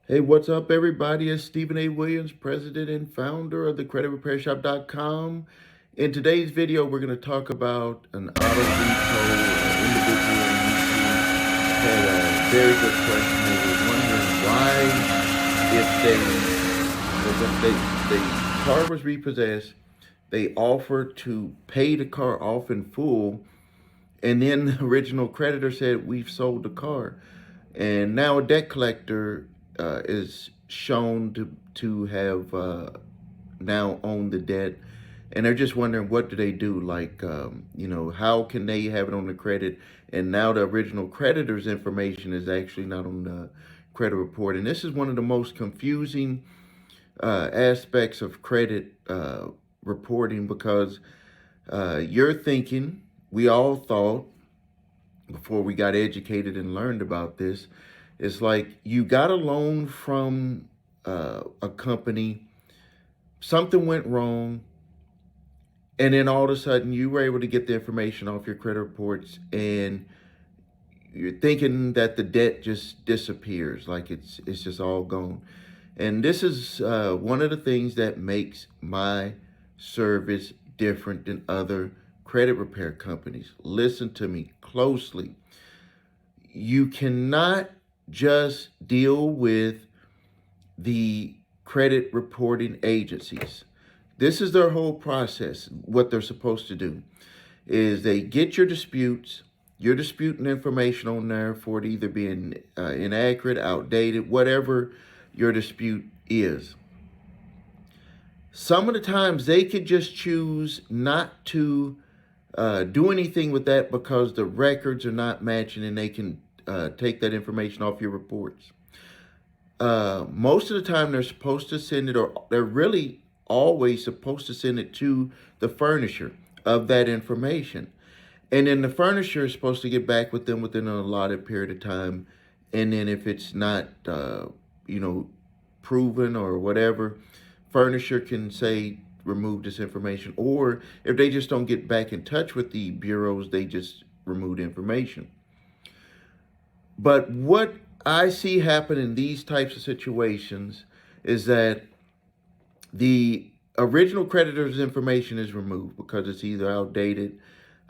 Hey, what's up, everybody? It's Stephen A. Williams, president and founder of the creditrepairshop.com. In today's video, we're going to talk about an auto repo individual in YouTube had a very good question. They were wondering why, if the car was repossessed, they offered to pay the car off in full, and then the original creditor said, "We've sold the car." And now a debt collector is shown to have now owned the debt, and they're just wondering what do they do? Like, how can they have it on the credit, and now the original creditor's information is actually not on the credit report. And this is one of the most confusing aspects of credit reporting, because you're thinking, we all thought before we got educated and learned about this, it's like you got a loan from a company, something went wrong, and then all of a sudden you were able to get the information off your credit reports, and you're thinking that the debt just disappears, like it's just all gone. And this is one of the things that makes my service different than other credit repair companies. Listen to me closely. You cannot just deal with the credit reporting agencies. This is their whole process. What they're supposed to do is they get your disputes, your disputing information on there for it either being inaccurate, outdated, whatever your dispute is. Some of the times they could just choose not to do anything with that because the records are not matching, and they can take that information off your reports. Most of the time they're supposed to send it, or they're really always supposed to send it to the furnisher of that information. And then the furnisher is supposed to get back with them within an allotted period of time. And then if it's not, proven or whatever, furnisher can say, remove this information. Or if they just don't get back in touch with the bureaus, they just remove the information. But what I see happen in these types of situations is that the original creditor's information is removed because it's either outdated.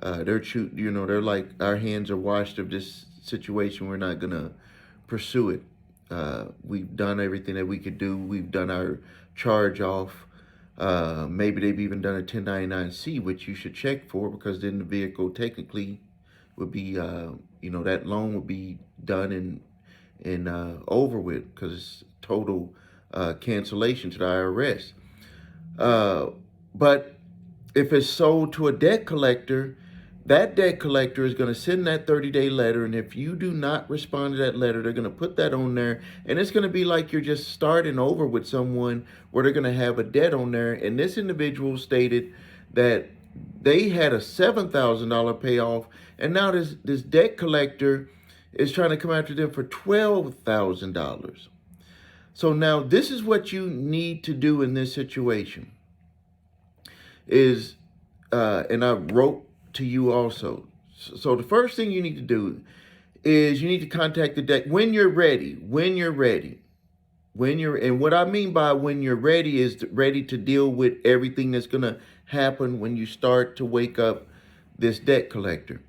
They're like, our hands are washed of this situation. We're not gonna pursue it. We've done everything that we could do. We've done our charge off. Maybe they've even done a 1099-C, which you should check for, because then the vehicle technically would be, that loan would be done and over with, because it's total cancellation to the IRS. But if it's sold to a debt collector, that debt collector is going to send that 30-day letter, and if you do not respond to that letter, they're going to put that on there, and it's going to be like you're just starting over with someone, where they're going to have a debt on there. And this individual stated that they had a $7,000 payoff, and now this debt collector is trying to come after them for $12,000. So now this is what you need to do in this situation is, and I wrote to you also. So the first thing you need to do is you need to contact the debt when you're ready. And what I mean by when you're ready is ready to deal with everything that's going to happen when you start to wake up this debt collector.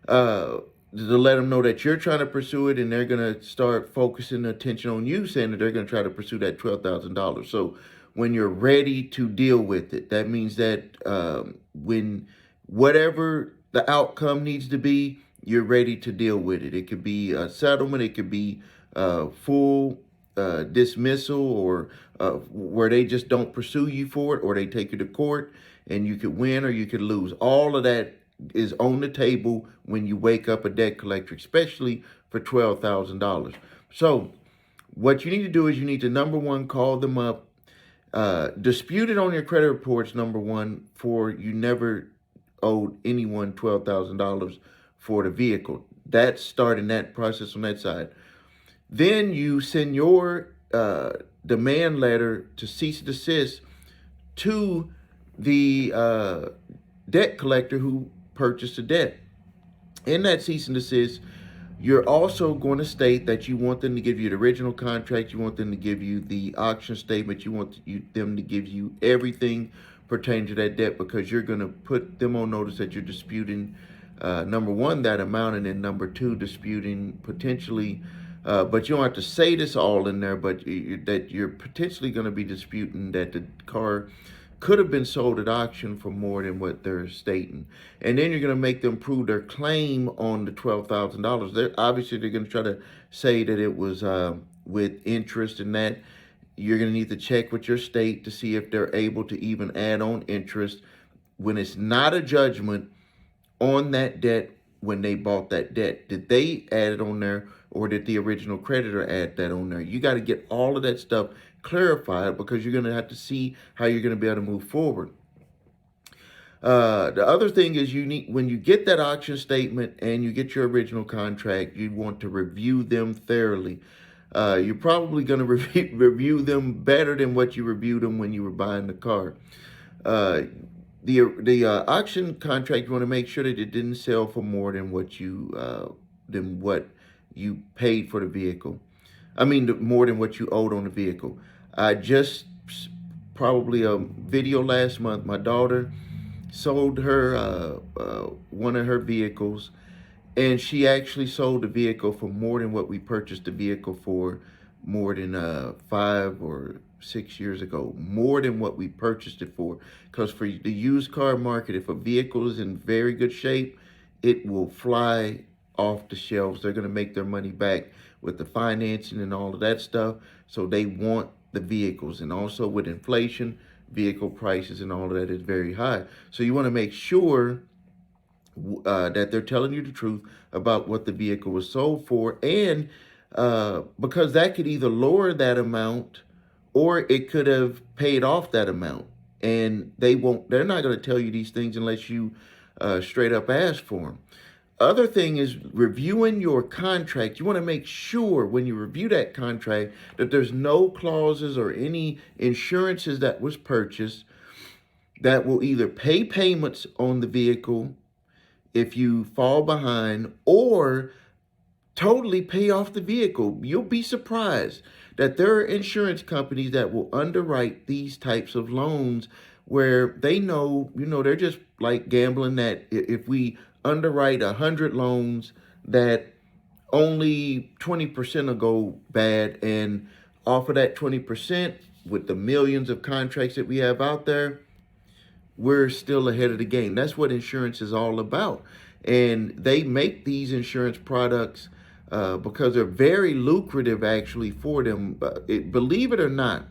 To let them know that you're trying to pursue it, and they're going to start focusing attention on you, saying that they're going to try to pursue that $12,000. So when you're ready to deal with it, that means that when whatever the outcome needs to be, you're ready to deal with it. It could be a settlement, it could be full dismissal, or where they just don't pursue you for it, or they take you to court and you could win or you could lose. All of that is on the table when you wake up a debt collector, especially for $12,000. So what you need to do is you need to, number one, call them up, dispute it on your credit reports, number one, for you never owed anyone $12,000 for the vehicle. That's starting that process on that side. Then you send your demand letter to cease and desist to the debt collector who purchased the debt. In that cease and desist, You're also going to state that you want them to give you the original contract, you want them to give you the auction statement, you want them to give you everything pertaining to that debt, because you're going to put them on notice that you're disputing, number one, that amount, and then number two, disputing potentially, but you don't have to say this all in there, but that you're potentially going to be disputing that the car could have been sold at auction for more than what they're stating. And then you're going to make them prove their claim on the $12,000. They're going to try to say that it was with interest and that. You're going to need to check with your state to see if they're able to even add on interest when it's not a judgment on that debt when they bought that debt. Did they add it on there, or did the original creditor add that on there? You got to get all of that stuff clarified, because you're going to have to see how you're going to be able to move forward. The other thing is, you need, when you get that auction statement and you get your original contract, you want to review them thoroughly. You're probably going to review them better than what you reviewed them when you were buying the car. The auction contract, you want to make sure that it didn't sell for more than what you paid for the vehicle. I mean, more than what you owed on the vehicle. I just probably a video last month. My daughter sold her one of her vehicles, and she actually sold the vehicle for more than what we purchased the vehicle for, more than 5 or 6 years ago, more than what we purchased it for. Because for the used car market, if a vehicle is in very good shape, it will fly off the shelves. They're going to make their money back with the financing and all of that stuff. So they want the vehicles. And also with inflation, vehicle prices and all of that is very high. So you want to make sure that they're telling you the truth about what the vehicle was sold for, and because that could either lower that amount or it could have paid off that amount. And they're not going to tell you these things unless you straight up ask for them. Other thing is reviewing your contract. You want to make sure when you review that contract that there's no clauses or any insurances that was purchased that will either pay payments on the vehicle if you fall behind, or totally pay off the vehicle. You'll be surprised that there are insurance companies that will underwrite these types of loans where they know, they're just like gambling, that if we underwrite 100 loans, that only 20% will go bad. And off of that 20%, with the millions of contracts that we have out there, we're still ahead of the game. That's what insurance is all about. And they make these insurance products because they're very lucrative actually for them. Believe it or not,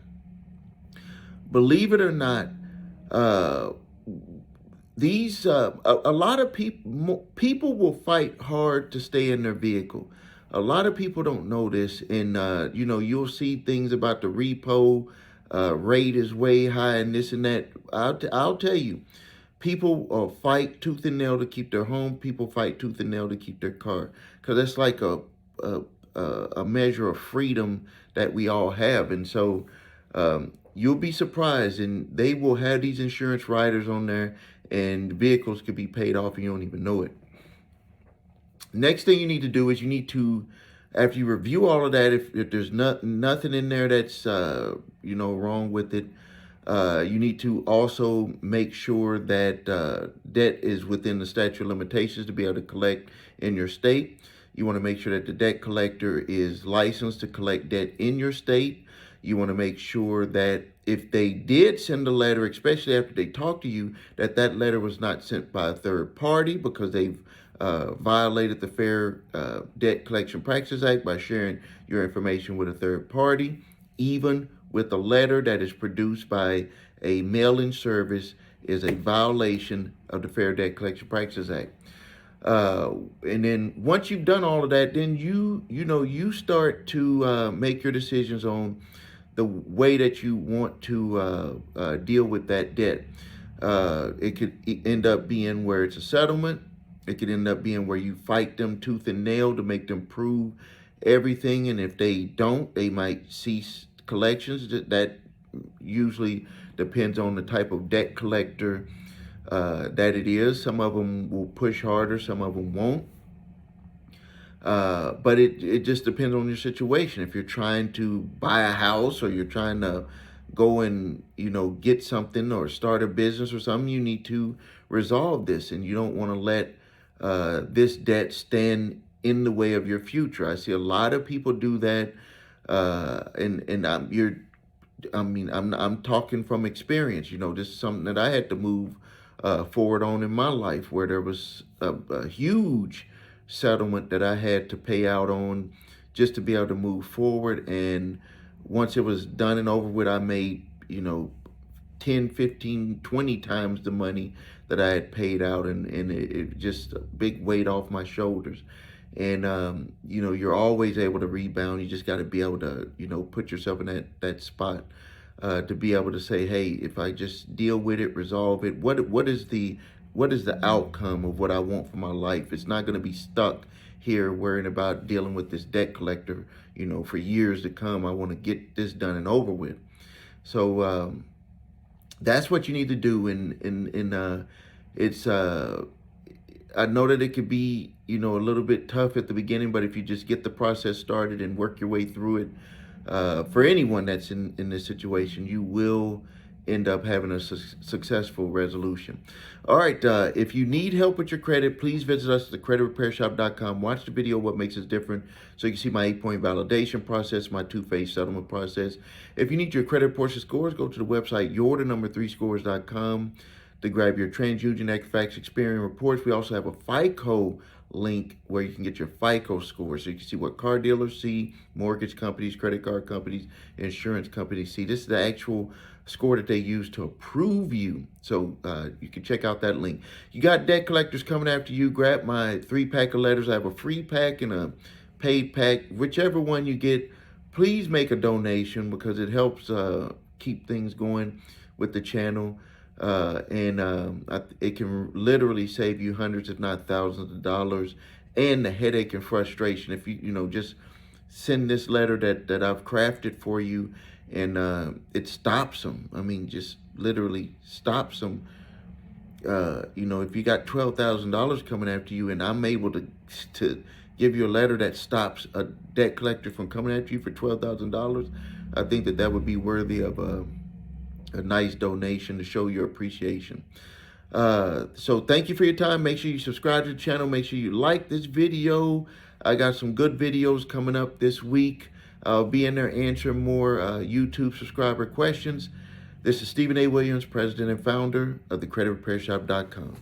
these a lot of people will fight hard to stay in their vehicle. A lot of people don't know this, and you'll see things about the repo rate is way high and this and that. I'll tell you, people fight tooth and nail to keep their home. People fight tooth and nail to keep their car, because that's like a measure of freedom that we all have. And so you'll be surprised, and they will have these insurance riders on there, and vehicles could be paid off and you don't even know it. Next thing you need to do is you need to, after you review all of that, if there's nothing in there that's wrong with it, you need to also make sure that debt is within the statute of limitations to be able to collect in your state. You want to make sure that the debt collector is licensed to collect debt in your state. You want to make sure that if they did send a letter, especially after they talk to you, that letter was not sent by a third party, because they've violated the Fair Debt Collection Practices Act by sharing your information with a third party. Even with a letter that is produced by a mail-in service is a violation of the Fair Debt Collection Practices Act. And then once you've done all of that, then you start to make your decisions on the way that you want to deal with that debt. It could end up being where it's a settlement. It could end up being where you fight them tooth and nail to make them prove everything. And if they don't, they might cease collections. That usually depends on the type of debt collector that it is. Some of them will push harder, some of them won't. But it just depends on your situation. If you're trying to buy a house, or you're trying to go and, get something or start a business or something, you need to resolve this, and you don't want to let this debt stand in the way of your future. I see a lot of people do that, and I'm talking from experience. This is something that I had to move forward on in my life, where there was a huge settlement that I had to pay out on just to be able to move forward. And once it was done and over with, I made, 10, 15, 20 times the money that I had paid out. And it just a big weight off my shoulders. And, you're always able to rebound. You just got to be able to, put yourself in that spot to be able to say, hey, if I just deal with it, resolve it, what is the outcome of what I want for my life? It's not going to be stuck here worrying about dealing with this debt collector, for years to come. I want to get this done and over with. So that's what you need to do. And it's I know that it could be, a little bit tough at the beginning, but if you just get the process started and work your way through it, for anyone that's in this situation, you will end up having a successful resolution. All right, if you need help with your credit, please visit us at thecreditrepairshop.com. Watch the video, What Makes Us Different, so you can see my 8-point validation process, my 2-phase settlement process. If you need your credit report scores, go to the website, your3scores.com, to grab your TransUnion, Equifax, Experian reports. We also have a FICO link where you can get your FICO score, so you can see what car dealers see, mortgage companies, credit card companies, insurance companies see. This is the actual score that they use to approve you. So you can check out that link. You got debt collectors coming after you, grab my 3-pack of letters. I have a free pack and a paid pack. Whichever one you get, please make a donation, because it helps keep things going with the channel. It can literally save you hundreds, if not thousands of dollars, and the headache and frustration. If you just send this letter that I've crafted for you, and it stops them. I mean, just literally stops them. If you got $12,000 coming after you, and I'm able to give you a letter that stops a debt collector from coming after you for $12,000, I think that would be worthy of a nice donation to show your appreciation. So thank you for your time. Make sure you subscribe to the channel. Make sure you like this video. I got some good videos coming up this week. I'll be in there answering more YouTube subscriber questions. This is Stephen A. Williams, president and founder of thecreditrepairshop.com.